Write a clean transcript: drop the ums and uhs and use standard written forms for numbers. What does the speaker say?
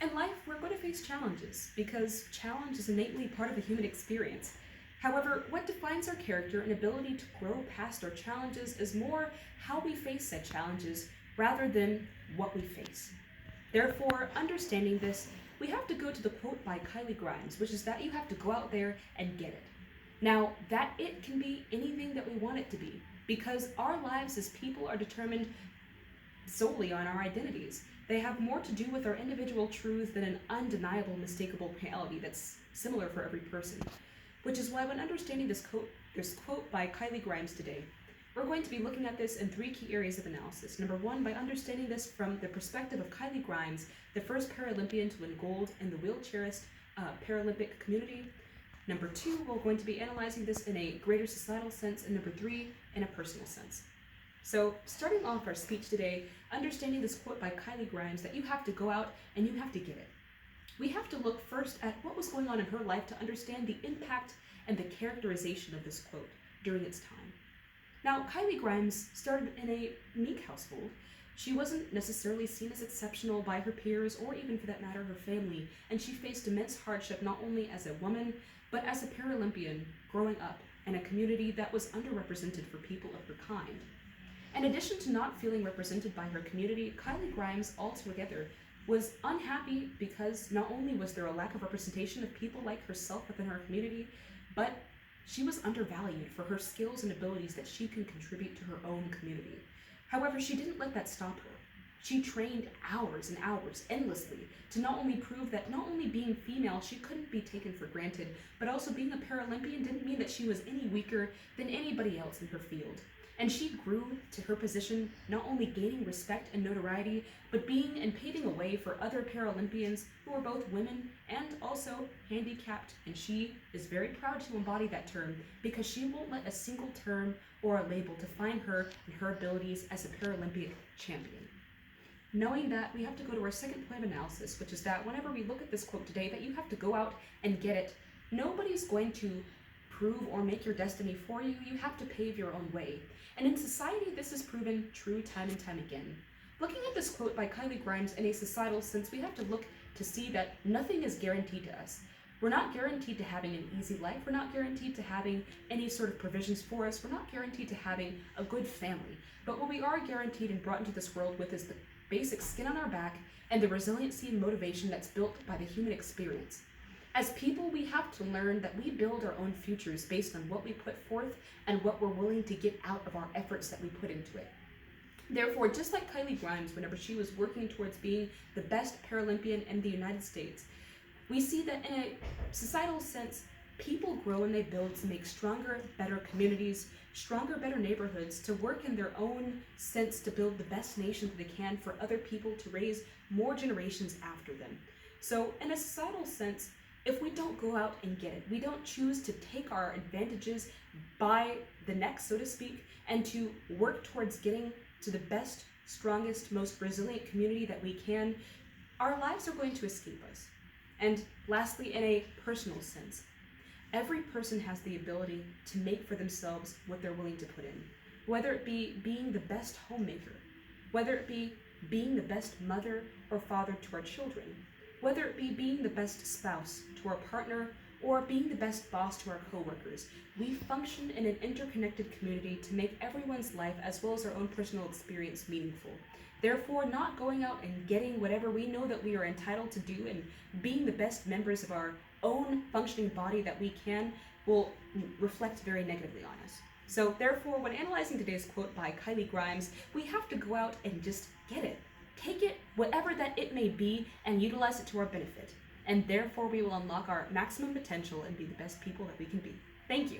In life, we're going to face challenges because challenge is innately part of the human experience. However, what defines our character and ability to grow past our challenges is more how we face said challenges rather than what we face. Therefore, understanding this, we have to go to the quote by Kylie Grimes, which is that you have to go out there and get it. Now, that it can be anything that we want it to be, because our lives as people are determined solely on our identities. They have more to do with our individual truths than an undeniable, mistakable reality that's similar for every person. Which is why when understanding this quote by Kylie Grimes today, we're going to be looking at this in three key areas of analysis. Number one, by understanding this from the perspective of Kylie Grimes, the first Paralympian to win gold in the wheelchairist Paralympic community. Number two, we're going to be analyzing this in a greater societal sense. And number three, in a personal sense. So starting off our speech today, understanding this quote by Kylie Grimes that you have to go out and you have to get it. We have to look first at what was going on in her life to understand the impact and the characterization of this quote during its time. Now, Kylie Grimes started in a meek household. She wasn't necessarily seen as exceptional by her peers or even for that matter her family, and she faced immense hardship not only as a woman, but as a Paralympian growing up in a community that was underrepresented for people of her kind. In addition to not feeling represented by her community, Kylie Grimes altogether was unhappy because not only was there a lack of representation of people like herself within her community, but she was undervalued for her skills and abilities that she can contribute to her own community. However, she didn't let that stop her. She trained hours and hours endlessly to not only prove that not only being female she couldn't be taken for granted, but also being a Paralympian didn't mean that she was any weaker than anybody else in her field. And she grew to her position, not only gaining respect and notoriety, but being and paving a way for other Paralympians who are both women and also handicapped. And she is very proud to embody that term because she won't let a single term or a label define her and her abilities as a Paralympic champion. Knowing that, we have to go to our second point of analysis, which is that whenever we look at this quote today, that you have to go out and get it. Nobody's going to prove or make your destiny for you. You have to pave your own way. And in society, this is proven true time and time again. Looking at this quote by Kylie Grimes in a societal sense, we have to look to see that nothing is guaranteed to us. We're not guaranteed to having an easy life. We're not guaranteed to having any sort of provisions for us. We're not guaranteed to having a good family. But what we are guaranteed and brought into this world with is the basic skin on our back and the resiliency and motivation that's built by the human experience. As people, we have to learn that we build our own futures based on what we put forth and what we're willing to get out of our efforts that we put into it. Therefore, just like Kylie Grimes, whenever she was working towards being the best Paralympian in the United States, we see that in a societal sense, people grow and they build to make stronger, better communities, stronger, better neighborhoods, to work in their own sense to build the best nation that they can for other people to raise more generations after them. So in a societal sense, if we don't go out and get it, we don't choose to take our advantages by the neck, so to speak, and to work towards getting to the best, strongest, most resilient community that we can, our lives are going to escape us. And lastly, in a personal sense, every person has the ability to make for themselves what they're willing to put in, whether it be being the best homemaker, whether it be being the best mother or father to our children, whether it be being the best spouse to our partner or being the best boss to our coworkers. We function in an interconnected community to make everyone's life as well as our own personal experience meaningful. Therefore, not going out and getting whatever we know that we are entitled to do and being the best members of our own functioning body that we can will reflect very negatively on us. So therefore, when analyzing today's quote by Kylie Grimes, we have to go out and just get it. Take it, whatever that it may be, and utilize it to our benefit. And therefore, we will unlock our maximum potential and be the best people that we can be. Thank you.